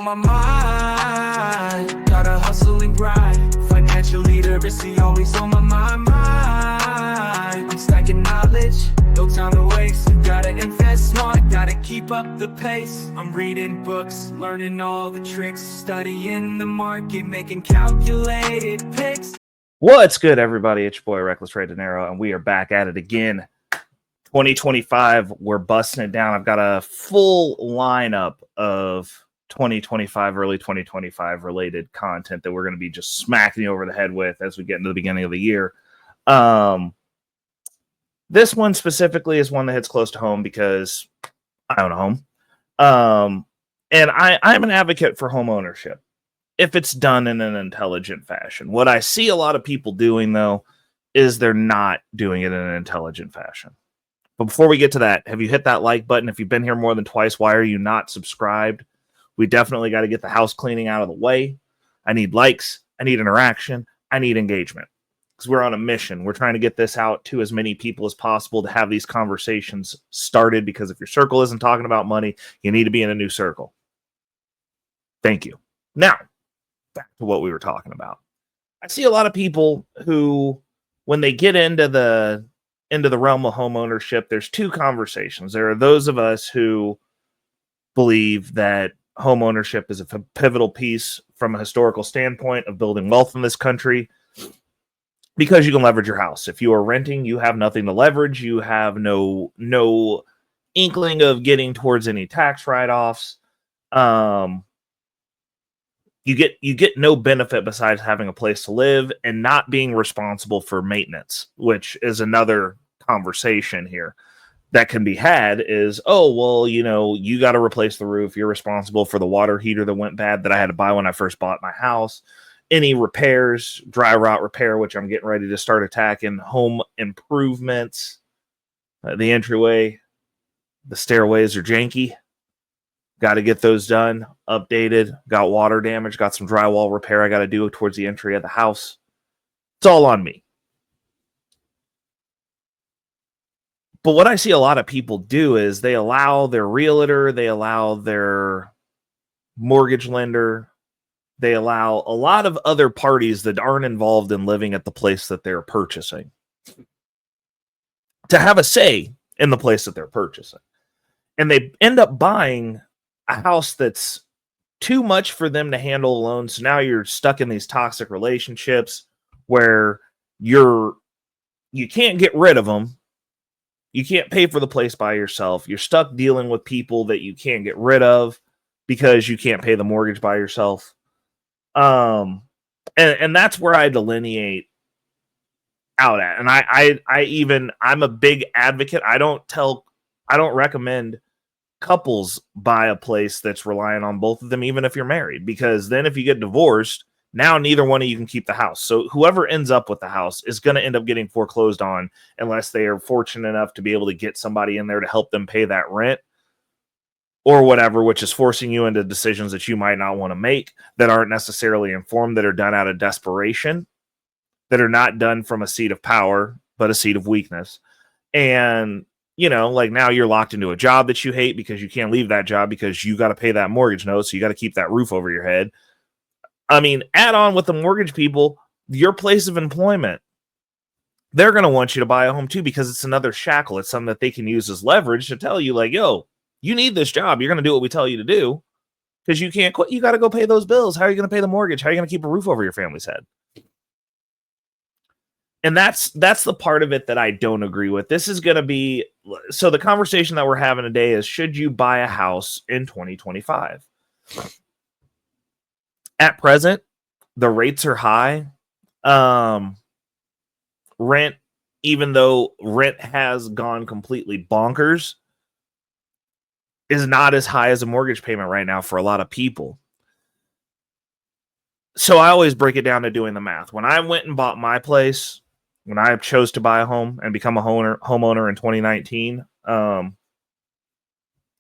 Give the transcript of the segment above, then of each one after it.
my mind. Gotta hustle and grind. Financial literacy always on my mind. I'm stacking knowledge, no time to waste. Gotta invest smart, gotta keep up the pace. I'm reading books, learning all the tricks, studying the market, making calculated picks. What's good, everybody? It's your boy Reckless Ray Dinero, and we are back at it again. 2025, we're busting it down. I've got a full lineup of 2025, early 2025 related content that we're going to be just smacking you over the head with as we get into the beginning of the year. This one specifically is one that hits close to home because I own a home. And I'm an advocate for home ownership if it's done in an intelligent fashion. What I see a lot of people doing, though, is they're not doing it in an intelligent fashion. But before we get to that, have you hit that like button? If you've been here more than twice, why are you not subscribed? We definitely got to get the house cleaning out of the way. I need likes. I need interaction. I need engagement. Because we're on a mission. We're trying to get this out to as many people as possible to have these conversations started. Because if your circle isn't talking about money, you need to be in a new circle. Thank you. Now, back to what we were talking about. I see a lot of people who, when they get into the realm of home ownership, there's two conversations. There are those of us who believe that home ownership is a pivotal piece from a historical standpoint of building wealth in this country because you can leverage your house. If you are renting, you have nothing to leverage. You have no inkling of getting towards any tax write-offs. You get no benefit besides having a place to live and not being responsible for maintenance, which is another conversation here that can be had is, oh, well, you got to replace the roof. You're responsible for the water heater that went bad that I had to buy when I first bought my house. Any repairs, dry rot repair, which I'm getting ready to start attacking, home improvements, the entryway, the stairways are janky. Got to get those done, updated, got water damage, got some drywall repair I got to do towards the entry of the house. It's all on me. But what I see a lot of people do is they allow their realtor, they allow their mortgage lender, they allow a lot of other parties that aren't involved in living at the place that they're purchasing to have a say in the place that they're purchasing. And they end up buying a house that's too much for them to handle alone. So now you're stuck in these toxic relationships where you can't get rid of them. You can't pay for the place by yourself. You're stuck dealing with people that you can't get rid of because you can't pay the mortgage by yourself. And that's where I delineate out at. And I'm a big advocate. I don't recommend couples buy a place that's relying on both of them, even if you're married, because then if you get divorced, now neither one of you can keep the house. So whoever ends up with the house is going to end up getting foreclosed on unless they are fortunate enough to be able to get somebody in there to help them pay that rent or whatever, which is forcing you into decisions that you might not want to make, that aren't necessarily informed, that are done out of desperation, that are not done from a seat of power, but a seat of weakness. And like now you're locked into a job that you hate because you can't leave that job because you got to pay that mortgage note. So you got to keep that roof over your head. I mean, add on with the mortgage people, your place of employment. They're going to want you to buy a home too, because it's another shackle. It's something that they can use as leverage to tell you like, yo, you need this job. You're going to do what we tell you to do because you can't quit. You got to go pay those bills. How are you going to pay the mortgage? How are you going to keep a roof over your family's head? And that's the part of it that I don't agree with. This is going to be, so the conversation that we're having today is, should you buy a house in 2025? At present, the rates are high. Rent, even though rent has gone completely bonkers, is not as high as a mortgage payment right now for a lot of people. So I always break it down to doing the math. When I went and bought my place, when I chose to buy a home and become a homeowner in 2019,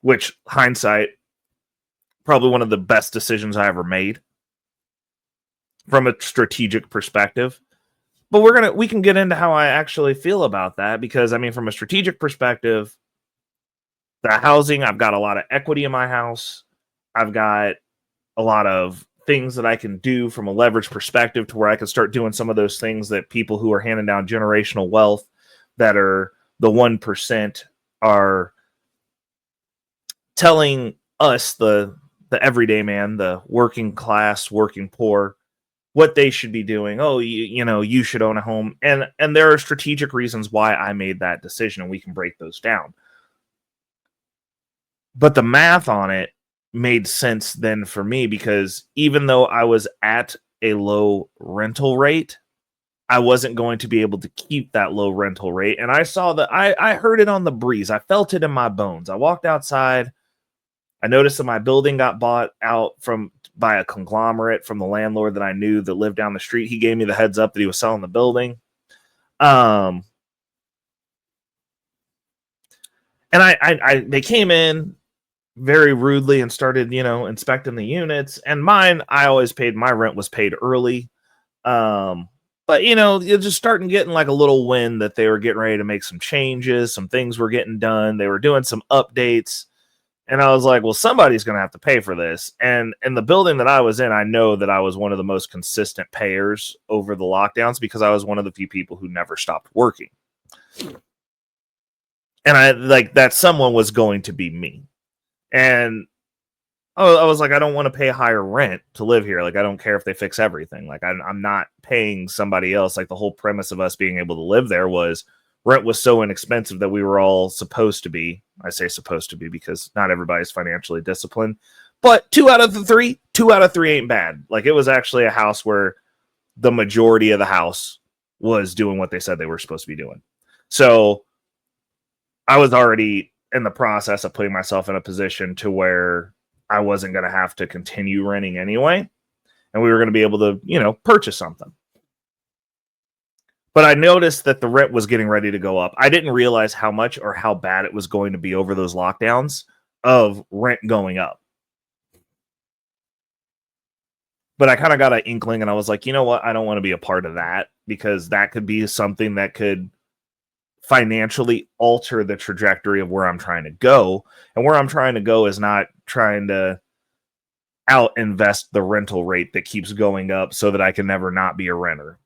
which hindsight, probably one of the best decisions I ever made from a strategic perspective. But we can get into how I actually feel about that, because I mean, from a strategic perspective, the housing, I've got a lot of equity in my house. I've got a lot of things that I can do from a leverage perspective to where I can start doing some of those things that people who are handing down generational wealth that are the 1% are telling us, the everyday man, the working class, working poor, what they should be doing. Oh, you should own a home. And there are strategic reasons why I made that decision, and we can break those down. But the math on it made sense then for me, because even though I was at a low rental rate, I wasn't going to be able to keep that low rental rate. And I saw that I heard it on the breeze. I felt it in my bones. I walked outside. I noticed that my building got bought out by a conglomerate from the landlord that I knew that lived down the street. He gave me the heads up that he was selling the building. And they came in very rudely and started, inspecting the units. And mine, my rent was paid early. But you're just starting getting like a little wind that they were getting ready to make some changes. Some things were getting done. They were doing some updates. And I was like, well, somebody's going to have to pay for this. And in the building that I was in, I know that I was one of the most consistent payers over the lockdowns because I was one of the few people who never stopped working. And I like that someone was going to be me. And I was like, I don't want to pay higher rent to live here. Like, I don't care if they fix everything. Like, I'm not paying somebody else. Like, the whole premise of us being able to live there was rent was so inexpensive that we were all supposed to be. I say supposed to be because not everybody's financially disciplined. But 2 out of 3 ain't bad. Like, it was actually a house where the majority of the house was doing what they said they were supposed to be doing. So I was already in the process of putting myself in a position to where I wasn't going to have to continue renting anyway. And we were going to be able to, purchase something. But I noticed that the rent was getting ready to go up. I didn't realize how much or how bad it was going to be over those lockdowns of rent going up. But I kind of got an inkling and I was like, you know what? I don't want to be a part of that because that could be something that could financially alter the trajectory of where I'm trying to go. And where I'm trying to go is not trying to out invest the rental rate that keeps going up so that I can never not be a renter.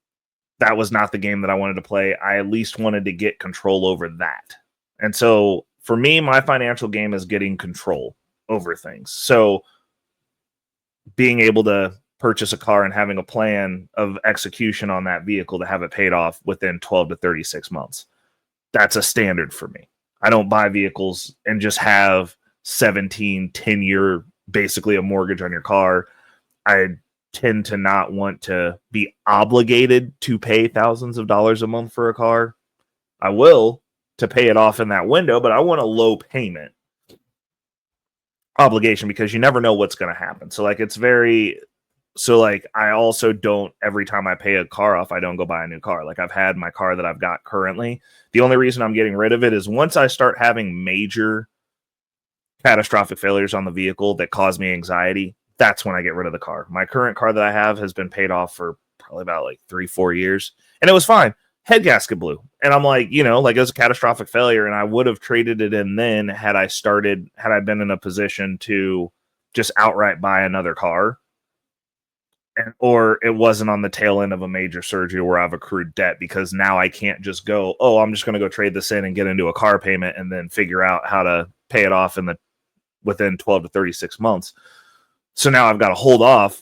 That was not the game that I wanted to play. I at least wanted to get control over that. And so for me, my financial game is getting control over things. So being able to purchase a car and having a plan of execution on that vehicle to have it paid off within 12 to 36 months. That's a standard for me. I don't buy vehicles and just have 10-year, basically a mortgage on your car. I tend to not want to be obligated to pay thousands of dollars a month for a car. I will to pay it off in that window, but I want a low payment obligation because you never know what's going to happen. So I also don't, every time I pay a car off, I don't go buy a new car. Like I've had my car that I've got currently. The only reason I'm getting rid of it is once I start having major catastrophic failures on the vehicle that cause me anxiety, that's when I get rid of the car. My current car that I have has been paid off for probably about 3-4 years, and it was fine. Head gasket blew. And I'm like, it was a catastrophic failure, and I would have traded it in then had I been in a position to just outright buy another car. Or it wasn't on the tail end of a major surgery where I've accrued debt, because now I can't just go, I'm just going to go trade this in and get into a car payment and then figure out how to pay it off within 12 to 36 months. So now I've got to hold off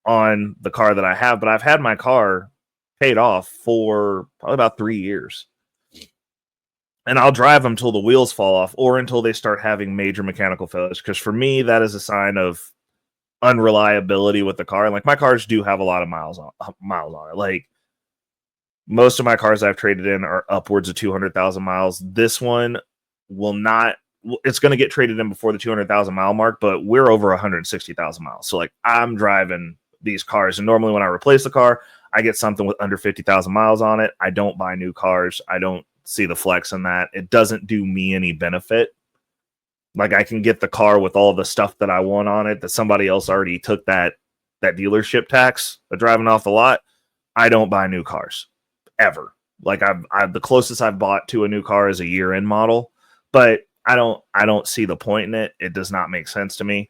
on the car that I have, but I've had my car paid off for probably about 3 years. And I'll drive them till the wheels fall off or until they start having major mechanical failures. Because for me, that is a sign of unreliability with the car. Like my cars do have a lot of miles on it. Like most of my cars I've traded in are upwards of 200,000 miles. This one will not. It's going to get traded in before the 200,000 mile mark, but we're over 160,000 miles. So like I'm driving these cars, and normally when I replace the car, I get something with under 50,000 miles on it. I don't buy new cars. I don't see the flex in that. It doesn't do me any benefit. Like I can get the car with all the stuff that I want on it that somebody else already took that dealership tax of driving off the lot. I don't buy new cars ever. Like I've the closest I've bought to a new car is a year-end model, but I don't see the point in it. It does not make sense to me.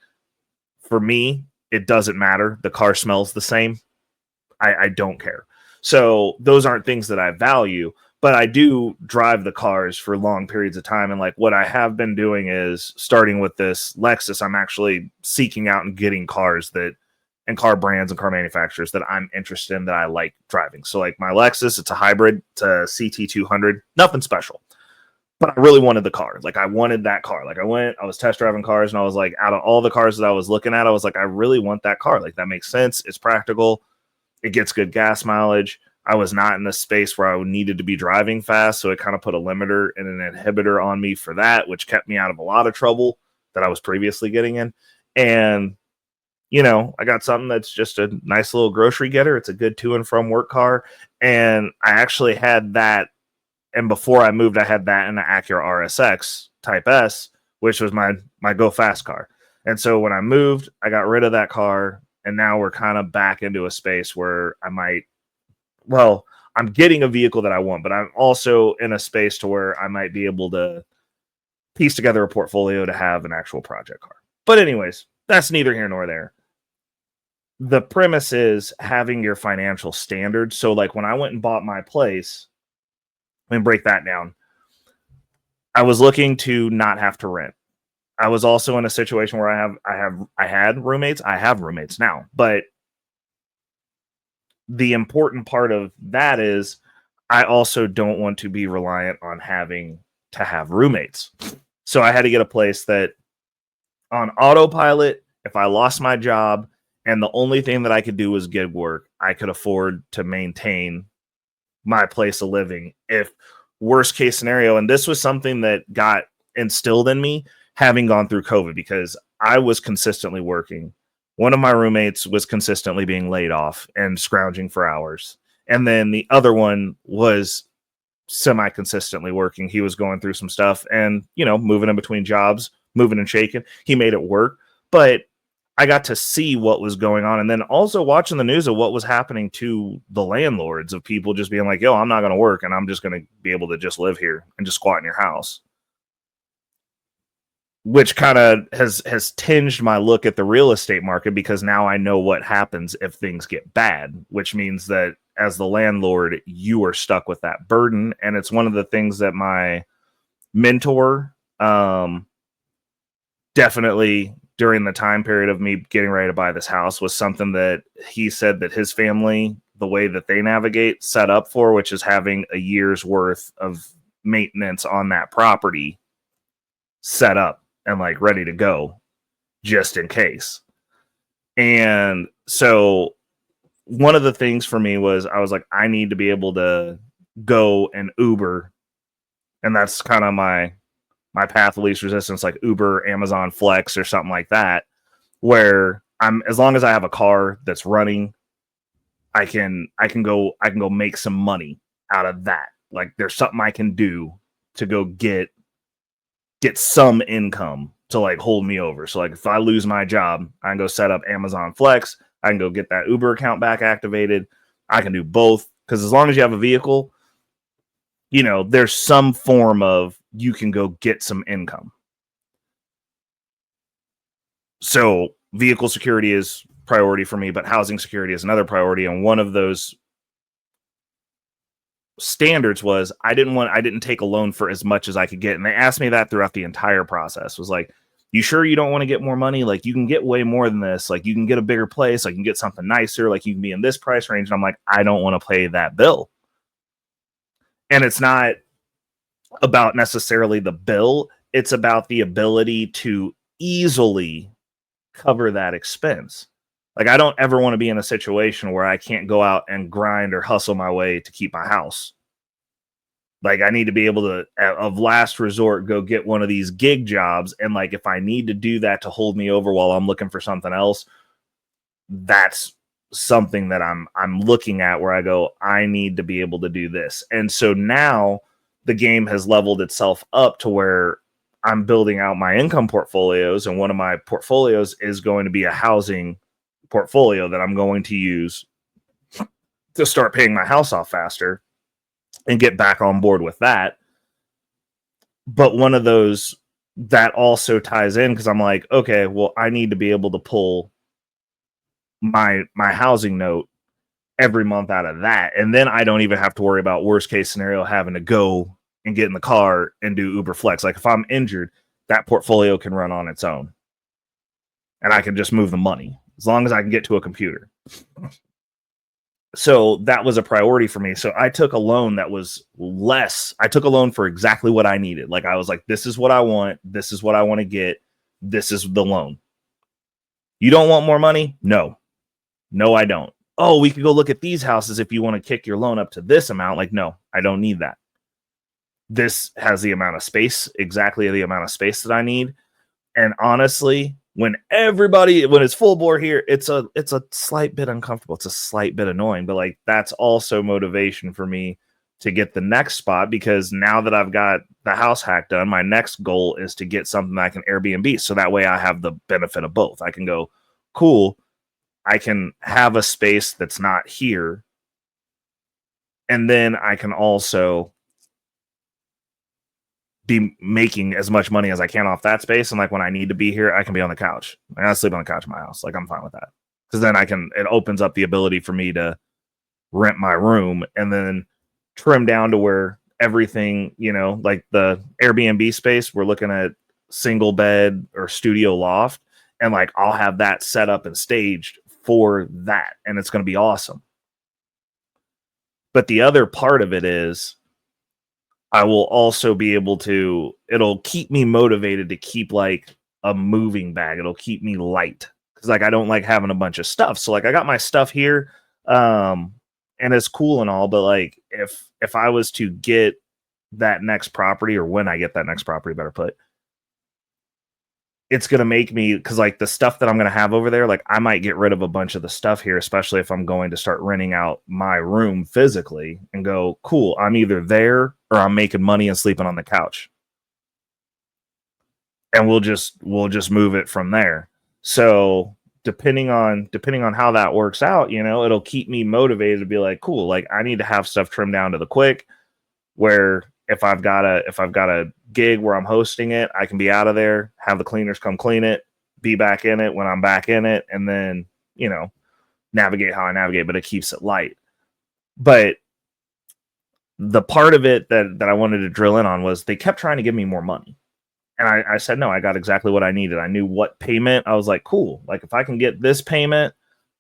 For me, it doesn't matter. The car smells the same. I don't care. So those aren't things that I value, but I do drive the cars for long periods of time. And like what I have been doing is starting with this Lexus, I'm actually seeking out and getting cars that and car brands and car manufacturers that I'm interested in, that I like driving. So like my Lexus, it's a hybrid, it's a CT200, nothing special. But I really wanted the car. Like I wanted that car. Like I was test driving cars and I was like, out of all the cars that I was looking at, I was like, I really want that car. Like that makes sense. It's practical. It gets good gas mileage. I was not in the space where I needed to be driving fast. So it kind of put a limiter and an inhibitor on me for that, which kept me out of a lot of trouble that I was previously getting in. And, you know, I got something that's just a nice little grocery getter. It's a good to and from work car. And I actually had that. And before I moved, I had that in an Acura RSX Type S, which was my go fast car. And so when I moved, I got rid of that car. And now we're kind of back into a space where I'm getting a vehicle that I want, but I'm also in a space to where I might be able to piece together a portfolio to have an actual project car. But anyways, that's neither here nor there. The premise is having your financial standards. So like when I went and bought my place, let me break that down. I was looking to not have to rent. I was also in a situation where I had roommates. I have roommates now, but the important part of that is I also don't want to be reliant on having to have roommates. So I had to get a place that on autopilot, if I lost my job and the only thing that I could do was gig work, I could afford to maintain my place of living. If worst case scenario, and this was something that got instilled in me having gone through COVID, because I was consistently working. One of my roommates was consistently being laid off and scrounging for hours. And then the other one was semi-consistently working. He was going through some stuff and, you know, moving in between jobs, moving and shaking. He made it work. But I got to see what was going on. And then also watching the news of what was happening to the landlords, of people just being like, yo, I'm not going to work and I'm just going to be able to just live here and just squat in your house. Which kind of has tinged my look at the real estate market, because now I know what happens if things get bad, which means that as the landlord, you are stuck with that burden. And it's one of the things that my mentor definitely during the time period of me getting ready to buy this house was something that he said that his family, the way that they navigate, set up for, which is having a year's worth of maintenance on that property set up and like ready to go just in case. And so one of the things for me was I was like, I need to be able to go and Uber. And that's kind of my path of least resistance, like Uber, Amazon Flex, or something like that, where as long as I have a car that's running, I can go make some money out of that. Like there's something I can do to go get some income to like hold me over. So like if I lose my job, I can go set up Amazon Flex. I can go get that Uber account back activated. I can do both, because as long as you have a vehicle, you know, there's some form of you can go get some income. So vehicle security is priority for me, but housing security is another priority. And one of those standards was I didn't take a loan for as much as I could get. And they asked me that throughout the entire process. Was like, you sure you don't want to get more money? Like you can get way more than this. Like you can get a bigger place. Like you can get something nicer. Like you can be in this price range. And I'm like, I don't want to pay that bill. And it's not about necessarily the bill. It's about the ability to easily cover that expense. Like I don't ever want to be in a situation where I can't go out and grind or hustle my way to keep my house. Like I need to be able to, of last resort, go get one of these gig jobs. And like, if I need to do that to hold me over while I'm looking for something else, that's something that I'm looking at where I go, I need to be able to do this. And so now the game has leveled itself up to where I'm building out my income portfolios. And one of my portfolios is going to be a housing portfolio that I'm going to use to start paying my house off faster and get back on board with that. But one of those that also ties in, because I'm like, okay, well, I need to be able to pull my housing note every month out of that. And then I don't even have to worry about worst case scenario having to go and get in the car and do Uber Flex. Like if I'm injured, that portfolio can run on its own. And I can just move the money as long as I can get to a computer. So that was a priority for me. So I took a loan that was less. I took a loan for exactly what I needed. Like I was like, this is what I want. This is what I want to get. This is the loan. You don't want more money? No, I don't. Oh, we could go look at these houses if you want to kick your loan up to this amount. Like, no, I don't need that. This has the amount of space, exactly the amount of space that I need. And honestly, when it's full bore here, it's a slight bit uncomfortable. It's a slight bit annoying, but like that's also motivation for me to get the next spot, because now that I've got the house hack done, my next goal is to get something that I can Airbnb. So that way I have the benefit of both. I can go, cool, I can have a space that's not here. And then I can also be making as much money as I can off that space. And like when I need to be here, I can be on the couch. I gotta sleep on the couch in my house. Like I'm fine with that. Because then it opens up the ability for me to rent my room and then trim down to where everything, like the Airbnb space, we're looking at single bed or studio loft. And like I'll have that set up and staged for that. And it's going to be awesome. But the other part of it is I will also be able to, it'll keep me motivated to keep like a moving bag. It'll keep me light. Cause like, I don't like having a bunch of stuff. So like I got my stuff here. And it's cool and all, but like, if I was to get that next property, or when I get that next property, better put, it's going to make me, cause like the stuff that I'm going to have over there, like I might get rid of a bunch of the stuff here, especially if I'm going to start renting out my room physically and go, cool, I'm either there or I'm making money and sleeping on the couch. And we'll just move it from there. So depending on how that works out, it'll keep me motivated to be like, cool, like I need to have stuff trimmed down to the quick, where if I've got a gig where I'm hosting it, I can be out of there, have the cleaners come clean it, be back in it when I'm back in it, and then, navigate how I navigate, but it keeps it light. But the part of it that I wanted to drill in on was they kept trying to give me more money. And I said, no, I got exactly what I needed. I knew what payment. I was like, cool. Like if I can get this payment,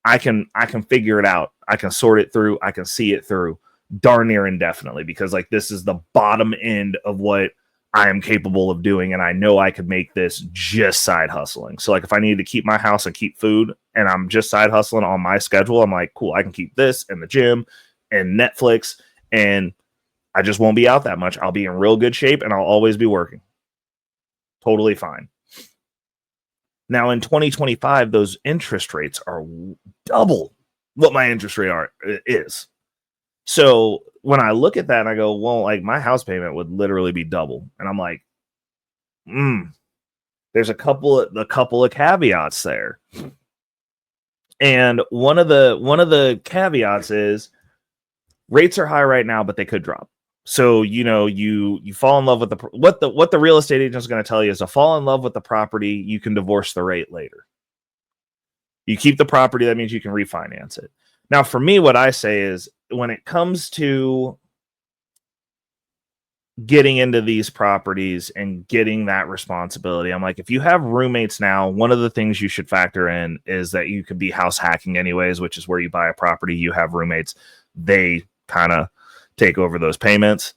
I can figure it out. I can sort it through. I can see it through darn near indefinitely, because like this is the bottom end of what I am capable of doing. And I know I could make this just side hustling. So like if I need to keep my house and keep food and I'm just side hustling on my schedule, I'm like, cool, I can keep this and the gym and Netflix, and I just won't be out that much. I'll be in real good shape and I'll always be working. Totally fine. Now in 2025, those interest rates are double what my interest rate is. So when I look at that and I go, well, like my house payment would literally be double. And I'm like, there's a couple of caveats there. And one of the caveats is rates are high right now, but they could drop. So, you fall in love with what the real estate agent is going to tell you is to fall in love with the property. You can divorce the rate later. You keep the property. That means you can refinance it. Now, for me, what I say is when it comes to getting into these properties and getting that responsibility, I'm like, if you have roommates now, one of the things you should factor in is that you could be house hacking anyways, which is where you buy a property, you have roommates, they kind of take over those payments,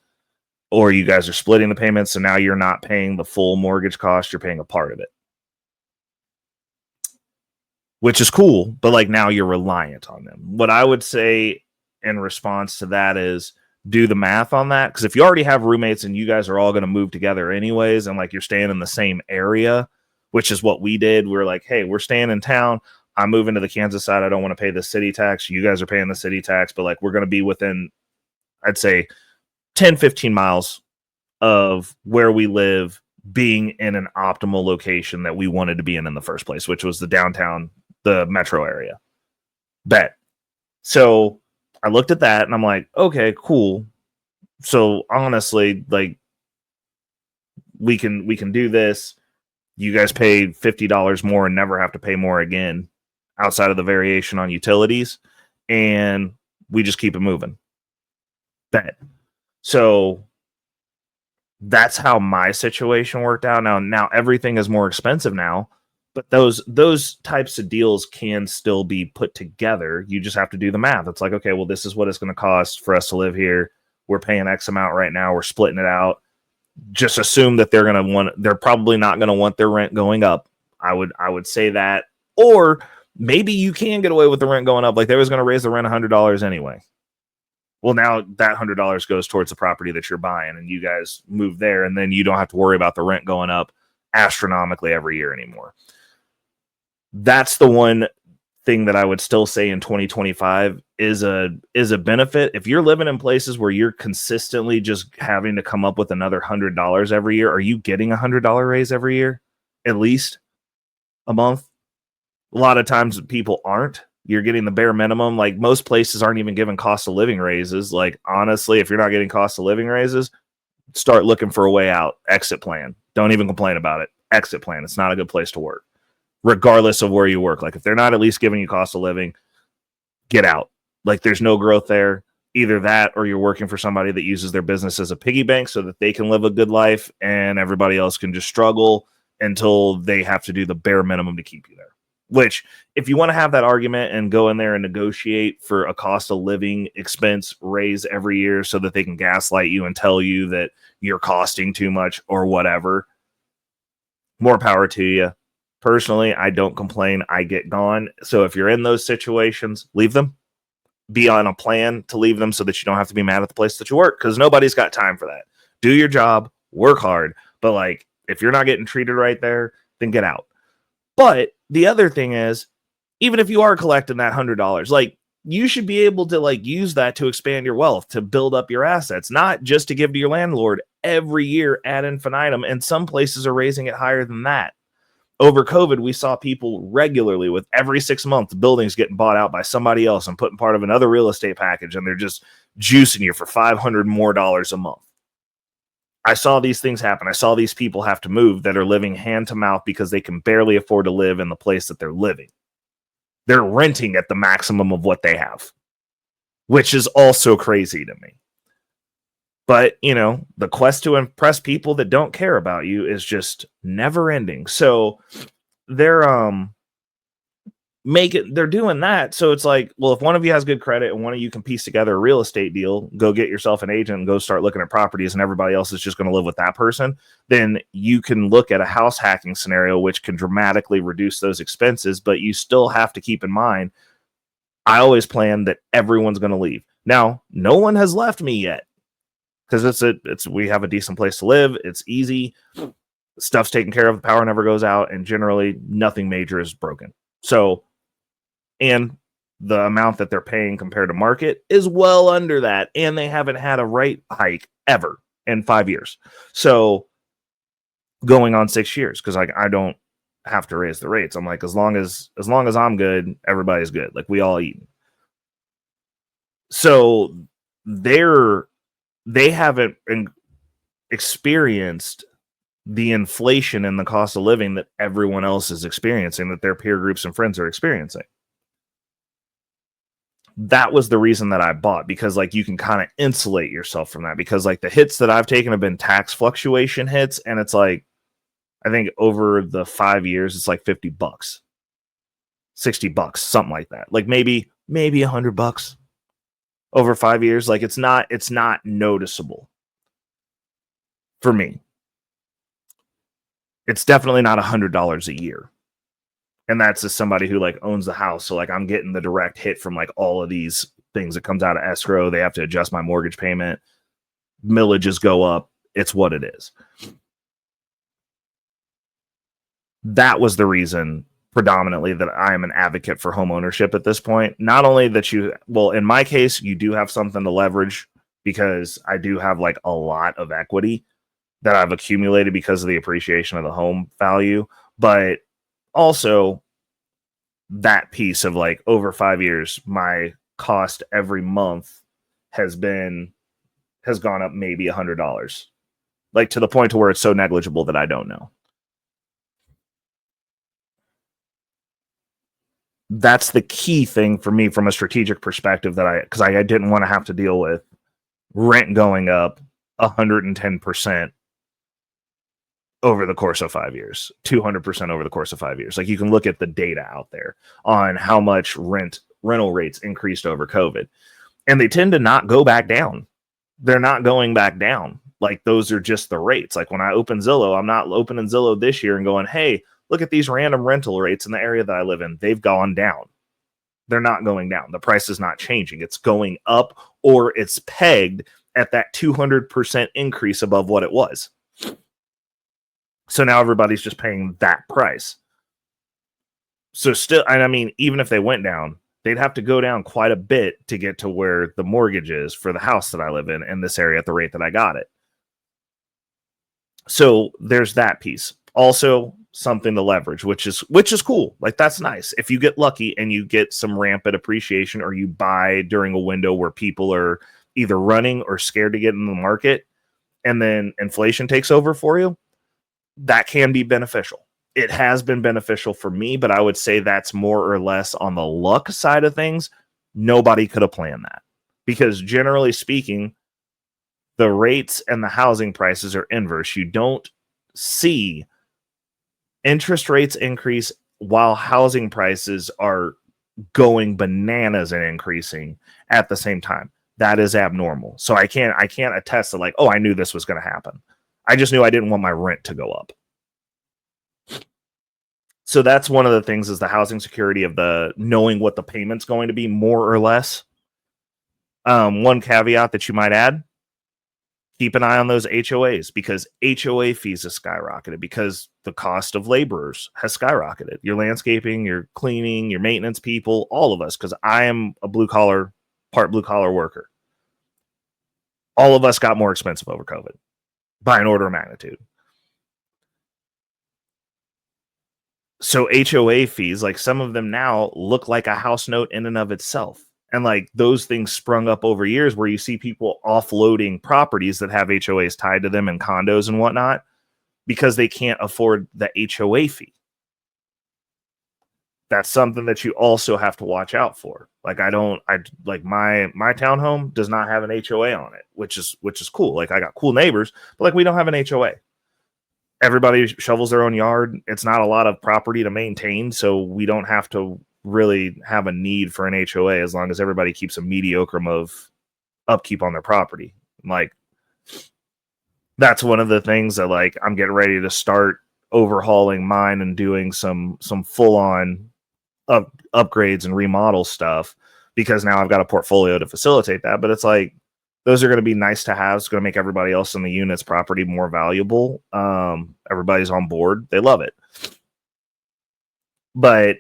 or you guys are splitting the payments. So now you're not paying the full mortgage cost. You're paying a part of it, which is cool. But like now you're reliant on them. What I would say in response to that is do the math on that. Cause if you already have roommates and you guys are all going to move together anyways, and like you're staying in the same area, which is what we did. We were like, hey, we're staying in town. I'm moving to the Kansas side. I don't want to pay the city tax. You guys are paying the city tax, but like we're going to be within, I'd say 10, 15 miles of where we live, being in an optimal location that we wanted to be in the first place, which was the downtown, the metro area. Bet. So I looked at that and I'm like, okay, cool. So honestly, like we can do this. You guys pay $50 more and never have to pay more again. outside of the variation on utilities, and we just keep it moving. Bet. So that's how my situation worked out. Now everything is more expensive now, but those types of deals can still be put together. You just have to do the math. It's like, okay, well, this is what it's going to cost for us to live here. We're paying X amount right now. We're splitting it out. Just assume that they're probably not going to want their rent going up. I would say that. Or maybe you can get away with the rent going up. Like they was going to raise the rent $100 anyway. Well, now that $100 goes towards the property that you're buying, and you guys move there, and then you don't have to worry about the rent going up astronomically every year anymore. That's the one thing that I would still say in 2025 is a benefit. If you're living in places where you're consistently just having to come up with another $100 every year, are you getting a $100 raise every year, at least a month? A lot of times people aren't. You're getting the bare minimum. Like most places aren't even giving cost of living raises. Like honestly, if you're not getting cost of living raises, start looking for a way out. Exit plan. Don't even complain about it. Exit plan. It's not a good place to work, regardless of where you work. Like if they're not at least giving you cost of living, get out. Like there's no growth there. Either that or you're working for somebody that uses their business as a piggy bank so that they can live a good life and everybody else can just struggle until they have to do the bare minimum to keep you there. Which, if you want to have that argument and go in there and negotiate for a cost of living expense raise every year so that they can gaslight you and tell you that you're costing too much or whatever, more power to you. Personally, I don't complain. I get gone. So if you're in those situations, leave them. Be on a plan to leave them so that you don't have to be mad at the place that you work, because nobody's got time for that. Do your job, work hard. But like, if you're not getting treated right there, then get out. But the other thing is, even if you are collecting that $100, like you should be able to like use that to expand your wealth, to build up your assets, not just to give to your landlord every year ad infinitum. And some places are raising it higher than that. Over COVID, we saw people regularly with every 6 months buildings getting bought out by somebody else and putting part of another real estate package, and they're just juicing you for $500 more a month. I saw these things happen. I saw these people have to move that are living hand to mouth because they can barely afford to live in the place that they're living. They're renting at the maximum of what they have, which is also crazy to me. But, you know, the quest to impress people that don't care about you is just never ending. So they're they're doing that. So it's like, well, if one of you has good credit and one of you can piece together a real estate deal, go get yourself an agent and go start looking at properties, and everybody else is just going to live with that person, then you can look at a house hacking scenario, which can dramatically reduce those expenses. But you still have to keep in mind, I always plan that everyone's going to leave. Now, no one has left me yet, because we have a decent place to live. It's easy. Stuff's taken care of. The power never goes out, and generally nothing major is broken. So, and the amount that they're paying compared to market is well under that, and they haven't had a rate hike ever in 5 years. So, going on 6 years, because I don't have to raise the rates. I'm like, as long as I'm good, everybody's good. Like we all eat. So they haven't experienced the inflation in the cost of living that everyone else is experiencing, that their peer groups and friends are experiencing. That was the reason that I bought, because like you can kind of insulate yourself from that, because like the hits that I've taken have been tax fluctuation hits, and it's like, I think over the 5 years it's like $50, $60, something like that. Like maybe $100 over 5 years. Like it's not noticeable for me. It's definitely not $100 a year. And that's as somebody who like owns the house. So like I'm getting the direct hit from like all of these things that comes out of escrow. They have to adjust my mortgage payment. Millages go up. It's what it is. That was the reason predominantly that I am an advocate for home ownership at this point. Not only that in my case, you do have something to leverage, because I do have like a lot of equity that I've accumulated because of the appreciation of the home value, but also that piece of like over 5 years, my cost every month has gone up maybe $100, like to the point to where it's so negligible that I don't know. That's the key thing for me from a strategic perspective, because I didn't want to have to deal with rent going up 110% over the course of 5 years, 200% over the course of 5 years. Like, you can look at the data out there on how much rental rates increased over COVID, and they tend to not go back down. They're not going back down. Like, those are just the rates. Like, when I open Zillow, I'm not opening Zillow this year and going, hey, look at these random rental rates in the area that I live in. They've gone down. They're not going down. The price is not changing. It's going up, or it's pegged at that 200% increase above what it was. So now everybody's just paying that price. So still, and I mean, even if they went down, they'd have to go down quite a bit to get to where the mortgage is for the house that I live in this area at the rate that I got it. So there's that piece. Also, something to leverage, which is cool. Like, that's nice. If you get lucky and you get some rampant appreciation, or you buy during a window where people are either running or scared to get in the market, and then inflation takes over for you, that can be beneficial. It has been beneficial for me, but I would say that's more or less on the luck side of things. Nobody could have planned that, because generally speaking, the rates and the housing prices are inverse. You don't see interest rates increase while housing prices are going bananas and increasing at the same time. That is abnormal. So I can't attest to, like, oh, I knew this was going to happen. I just knew I didn't want my rent to go up. So that's one of the things, is the housing security of the knowing what the payment's going to be, more or less. One caveat that you might add: keep an eye on those HOAs, because HOA fees have skyrocketed because the cost of laborers has skyrocketed. Your landscaping, your cleaning, your maintenance people, all of us, because I am a part blue collar worker. All of us got more expensive over COVID by an order of magnitude. So HOA fees, like, some of them now look like a house note in and of itself. And like, those things sprung up over years, where you see people offloading properties that have HOAs tied to them, and condos and whatnot, because they can't afford the HOA fee. That's something that you also have to watch out for. Like, my townhome does not have an HOA on it, which is cool. Like, I got cool neighbors, but like, we don't have an HOA. Everybody shovels their own yard. It's not a lot of property to maintain, so we don't have to really have a need for an HOA, as long as everybody keeps a mediocre of upkeep on their property. Like, that's one of the things that, like, I'm getting ready to start overhauling mine and doing some full on upgrades and remodel stuff, because now I've got a portfolio to facilitate that. But it's like, those are going to be nice to have. It's going to make everybody else in the unit's property more valuable. Everybody's on board. They love it. But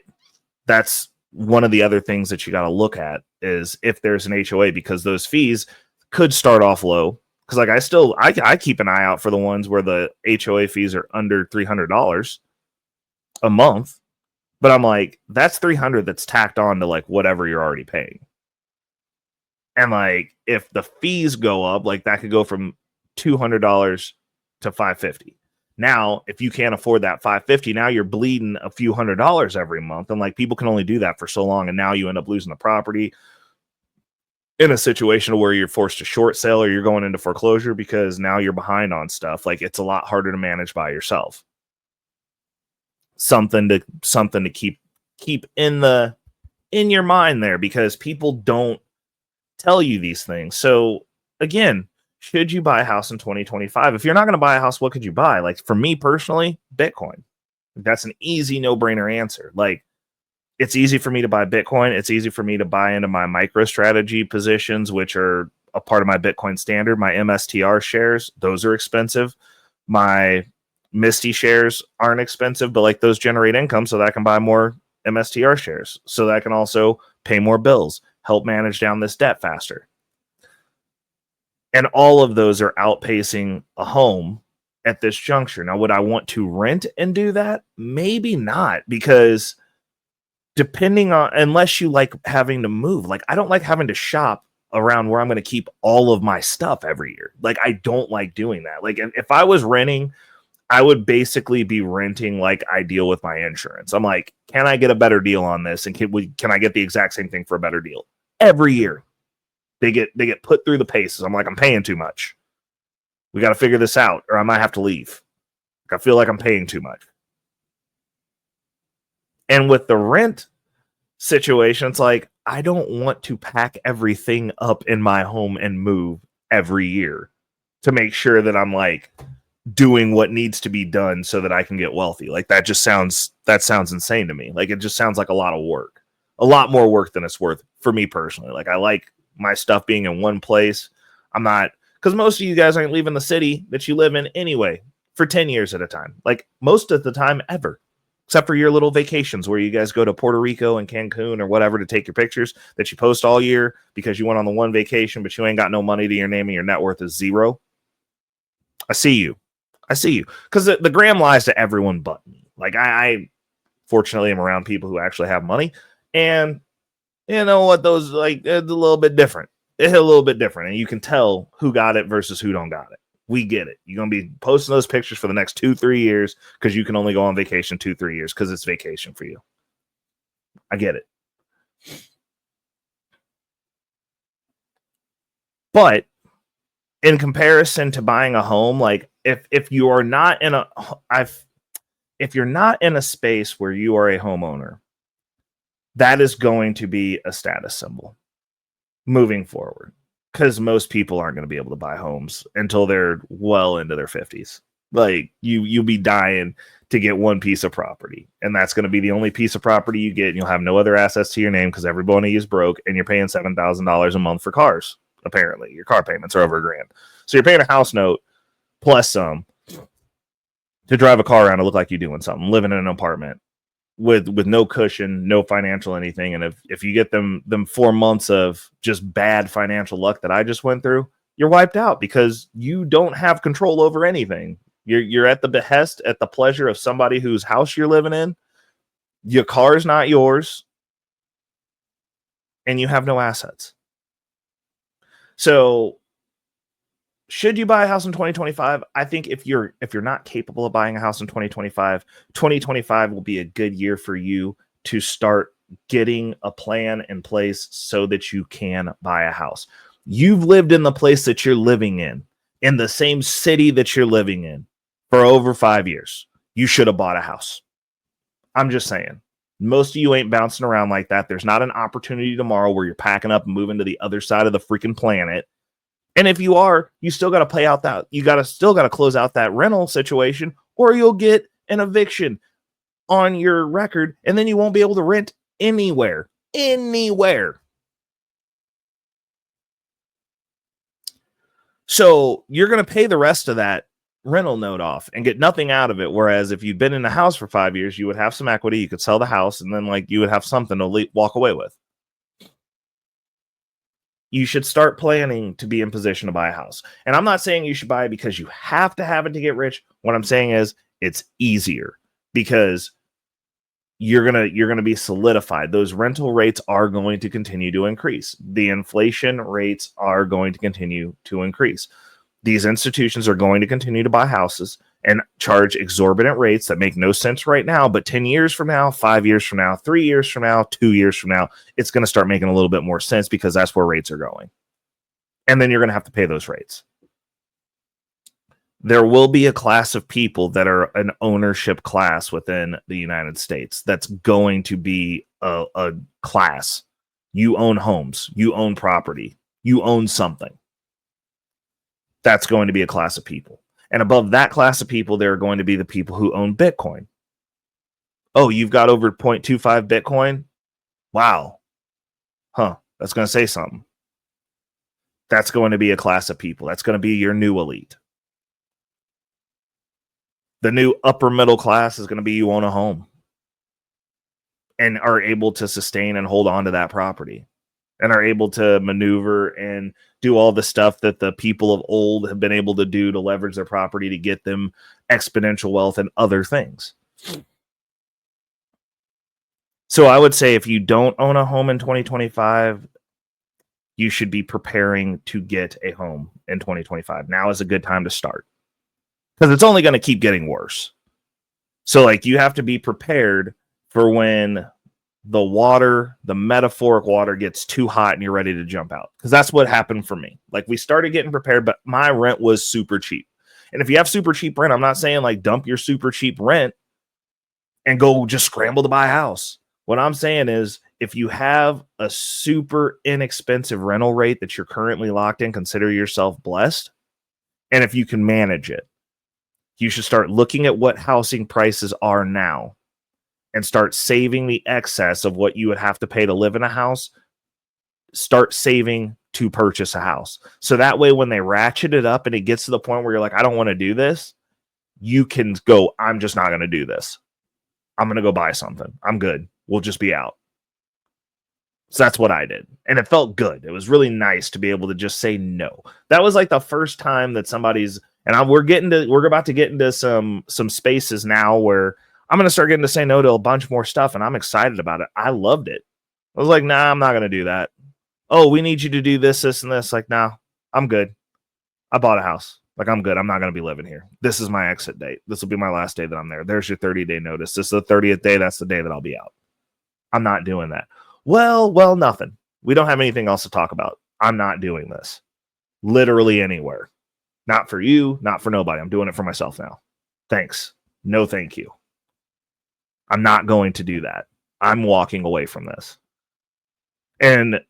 that's one of the other things that you got to look at, is if there's an HOA, because those fees could start off low. Because like, I keep an eye out for the ones where the HOA fees are under $300 a month. But I'm like, that's $300 that's tacked on to like whatever you're already paying. And like, if the fees go up, like, that could go from $200 to $550. Now, if you can't afford that $550, now you're bleeding a few $100s every month. And like, people can only do that for so long. And now you end up losing the property in a situation where you're forced to short sale, or you're going into foreclosure because now you're behind on stuff. Like, it's a lot harder to manage by yourself. Something to keep in your mind there, because people don't tell you these things. So again, should you buy a house in 2025? If you're not going to buy a house, what could you buy? Like, for me personally, Bitcoin. That's an easy no-brainer answer. Like, it's easy for me to buy Bitcoin. It's easy for me to buy into my MicroStrategy positions, which are a part of my Bitcoin standard. My MSTR shares, those are expensive. My Misty shares aren't expensive, but like, those generate income so that I can buy more MSTR shares, so that I can also pay more bills, help manage down this debt faster. And all of those are outpacing a home at this juncture. Now, would I want to rent and do that? Maybe not, because depending on, unless you like having to move, like, I don't like having to shop around where I'm going to keep all of my stuff every year. Like, I don't like doing that. Like, if I was renting, I would basically be renting like I deal with my insurance. I'm like, can I get a better deal on this? And can I get the exact same thing for a better deal? Every year they get put through the paces. I'm like, I'm paying too much. We got to figure this out, or I might have to leave. I feel like I'm paying too much. And with the rent situation, it's like, I don't want to pack everything up in my home and move every year to make sure that I'm like doing what needs to be done so that I can get wealthy. Like that sounds insane to me. Like it just sounds like a lot of work, a lot more work than it's worth for me personally. Like I like my stuff being in one place. I'm not, because most of you guys aren't leaving the city that you live in anyway for 10 years at a time. Like most of the time ever, except for your little vacations where you guys go to Puerto Rico and Cancun or whatever to take your pictures that you post all year because you went on the one vacation, but you ain't got no money to your name and your net worth is zero. I see you. Because the gram lies to everyone but me. Like I fortunately am around people who actually have money, and you know what, those like it's a little bit different. It's a little bit different, and you can tell who got it versus who don't got it. We get it. You're gonna be posting those pictures for the next 2-3 years because you can only go on vacation 2-3 years because it's vacation for you. I get it. But in comparison to buying a home, like if you are not in if you're not in a space where you are a homeowner, that is going to be a status symbol moving forward, because most people aren't going to be able to buy homes until they're well into their 50s. Like you'll be dying to get one piece of property, and that's going to be the only piece of property you get, and you'll have no other assets to your name because everybody is broke, and you're paying $7,000 a month for cars. Apparently your car payments are over $1,000, so you're paying a house note plus some to drive a car around to look like you're doing something, living in an apartment with no cushion, no financial anything. And if you get them 4 months of just bad financial luck that I just went through, you're wiped out because you don't have control over anything. You're at the behest, at the pleasure of somebody whose house you're living in. Your car is not yours, and you have no assets. So should you buy a house in 2025? I think if you're not capable of buying a house in 2025 will be a good year for you to start getting a plan in place so that you can buy a house. You've lived in the place that you're living in the same city that you're living in for over 5 years. You should have bought a house. I'm just saying. Most of you ain't bouncing around like that. There's not an opportunity tomorrow where you're packing up and moving to the other side of the freaking planet. And if you are, you still got to play out that, still got to close out that rental situation, or you'll get an eviction on your record, and then you won't be able to rent anywhere. So you're going to pay the rest of that rental note off and get nothing out of it. Whereas if you've been in the house for 5 years, you would have some equity. You could sell the house, and then like you would have something to walk away with. You should start planning to be in position to buy a house. And I'm not saying you should buy it because you have to have it to get rich. What I'm saying is it's easier because you're going to be solidified. Those rental rates are going to continue to increase. The inflation rates are going to continue to increase. These institutions are going to continue to buy houses and charge exorbitant rates that make no sense right now. But 10 years from now, 5 years from now, 3 years from now, 2 years from now, it's going to start making a little bit more sense because that's where rates are going. And then you're going to have to pay those rates. There will be a class of people that are an ownership class within the United States. That's going to be a class. You own homes. You own property. You own something. That's going to be a class of people. And above that class of people, there are going to be the people who own Bitcoin. Oh, you've got over 0.25 Bitcoin? Wow. Huh. That's going to say something. That's going to be a class of people. That's going to be your new elite. The new upper middle class is going to be you own a home and are able to sustain and hold on to that property and are able to maneuver and do all the stuff that the people of old have been able to do to leverage their property to get them exponential wealth and other things. So I would say if you don't own a home in 2025, you should be preparing to get a home in 2025. Now is a good time to start. because it's only going to keep getting worse. So like you have to be prepared for when the water, the metaphoric water, gets too hot and you're ready to jump out. Because that's what happened for me. Like we started getting prepared, but my rent was super cheap. And if you have super cheap rent, I'm not saying like dump your super cheap rent and go just scramble to buy a house. What I'm saying is if you have a super inexpensive rental rate that you're currently locked in, consider yourself blessed. And if you can manage it, you should start looking at what housing prices are now and start saving the excess of what you would have to pay to live in a house. Start saving to purchase a house. So that way, when they ratchet it up and it gets to the point where you're like, I don't want to do this, you can go, I'm just not going to do this. I'm going to go buy something. I'm good. We'll just be out. So that's what I did. And it felt good. It was really nice to be able to just say no. That was like the first time that somebody's, and we're about to get into some spaces now where I'm going to start getting to say no to a bunch more stuff. And I'm excited about it. I loved it. I was like, nah, I'm not going to do that. Oh, we need you to do this, this, and this. Like, nah, I'm good. I bought a house. Like, I'm good. I'm not going to be living here. This is my exit date. This will be my last day that I'm there. There's your 30-day notice. This is the 30th day. That's the day that I'll be out. I'm not doing that. Well, nothing. We don't have anything else to talk about. I'm not doing this. Literally anywhere. Not for you, not for nobody. I'm doing it for myself now. Thanks. No, thank you. I'm not going to do that. I'm walking away from this. And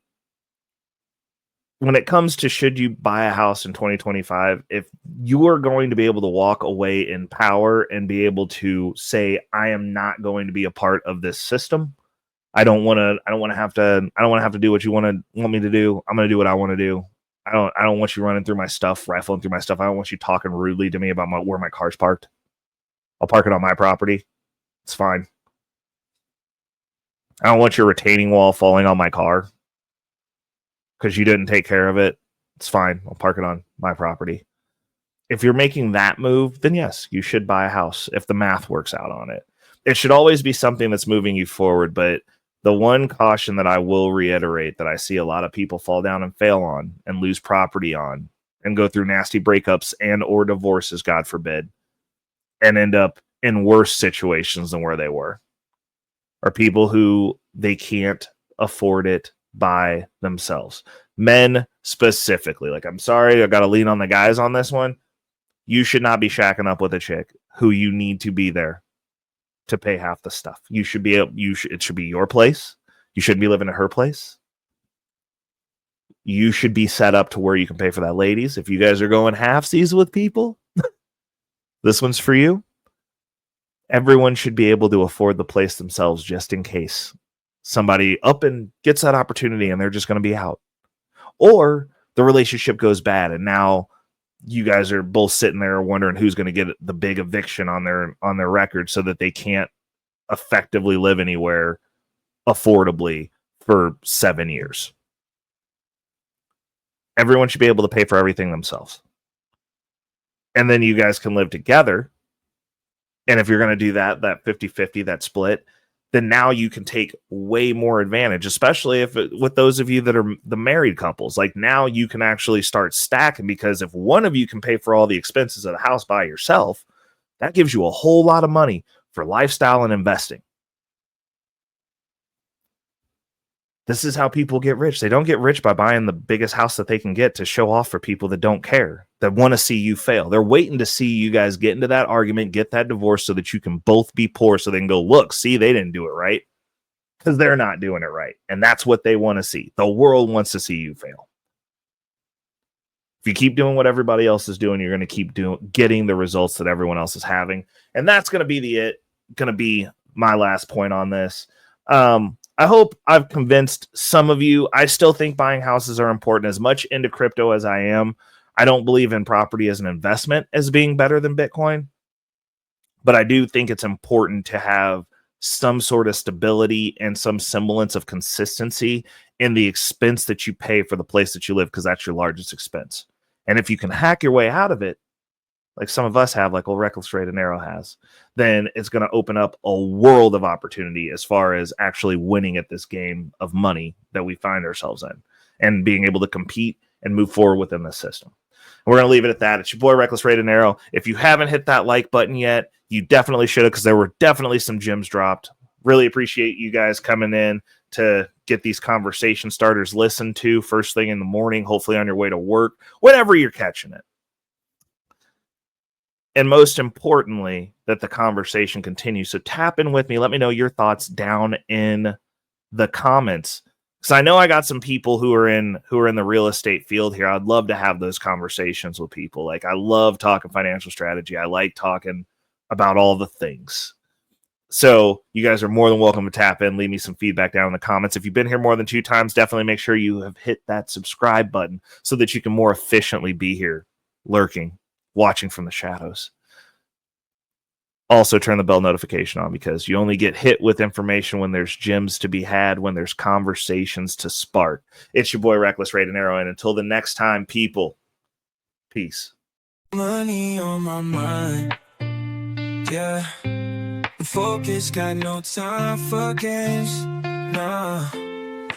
when it comes to should you buy a house in 2025, if you are going to be able to walk away in power and be able to say, I am not going to be a part of this system. I don't want to have to do what you want me to do. I'm going to do what I want to do. I don't want you running through my stuff, rifling through my stuff. I don't want you talking rudely to me about where my car's parked. I'll park it on my property. It's fine. I don't want your retaining wall falling on my car because you didn't take care of it. It's fine. I'll park it on my property. If you're making that move, then yes, you should buy a house if the math works out on it. It should always be something that's moving you forward. But the one caution that I will reiterate that I see a lot of people fall down and fail on and lose property on and go through nasty breakups and or divorces, God forbid, and end up in worse situations than where they were, are people who they can't afford it by themselves. Men specifically. Like, I'm sorry, I got to lean on the guys on this one. You should not be shacking up with a chick who you need to be there to pay half the stuff. You should be it should be your place. You shouldn't be living at her place. You should be set up to where you can pay for that. Ladies, if you guys are going halfsies with people, this one's for you. Everyone should be able to afford the place themselves just in case somebody up and gets that opportunity and they're just going to be out. Or the relationship goes bad and now you guys are both sitting there wondering who's going to get the big eviction on their record so that they can't effectively live anywhere affordably for 7 years. Everyone should be able to pay for everything themselves. And then you guys can live together. And if you're going to do that 50-50, that split, then now you can take way more advantage, especially with those of you that are the married couples. Like now you can actually start stacking, because if one of you can pay for all the expenses of the house by yourself, that gives you a whole lot of money for lifestyle and investing. This is how people get rich. They don't get rich by buying the biggest house that they can get to show off for people that don't care, that want to see you fail. They're waiting to see you guys get into that argument, get that divorce so that you can both be poor so they can go, look, see, they didn't do it right, because they're not doing it right. And that's what they want to see. The world wants to see you fail. If you keep doing what everybody else is doing, you're going to keep getting the results that everyone else is having. And that's going to be my last point on this. I hope I've convinced some of you. I still think buying houses are important. As much into crypto as I am, I don't believe in property as an investment as being better than Bitcoin. But I do think it's important to have some sort of stability and some semblance of consistency in the expense that you pay for the place that you live, because that's your largest expense. And if you can hack your way out of it, like some of us have, like old Reckless Ray and Arrow has, then it's going to open up a world of opportunity as far as actually winning at this game of money that we find ourselves in and being able to compete and move forward within the system. We're going to leave it at that. It's your boy, Reckless Ray Dinero. If you haven't hit that like button yet, you definitely should have, because there were definitely some gems dropped. Really appreciate you guys coming in to get these conversation starters listened to first thing in the morning, hopefully on your way to work, whenever you're catching it. And most importantly, that the conversation continues. So tap in with me. Let me know your thoughts down in the comments. Because I know I got some people who are in the real estate field here. I'd love to have those conversations with people. Like, I love talking financial strategy. I like talking about all the things. So you guys are more than welcome to tap in, leave me some feedback down in the comments. If you've been here more than 2 times, definitely make sure you have hit that subscribe button so that you can more efficiently be here, lurking, watching from the shadows. Also turn the bell notification on, because you only get hit with information when there's gems to be had, when there's conversations to spark. It's your boy, Reckless Ray Dinero, and until the next time, people, peace. Money on my mind, yeah. Focus, got no time for games, nah.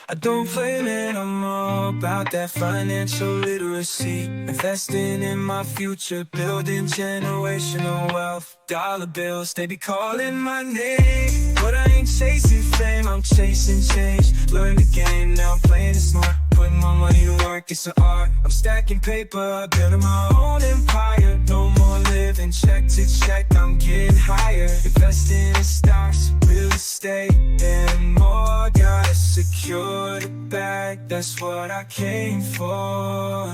I don't play, man, I'm all about that financial literacy. Investing in my future, building generational wealth. Dollar bills, they be calling my name, but I ain't chasing fame, I'm chasing change. Learn the game, now I'm playing it smart. Putting my money to work, it's an art. I'm stacking paper, building my own empire. No more living check to check, I'm getting higher. Investing in stocks, real estate, and more. Gotta secure the bag, that's what I came for.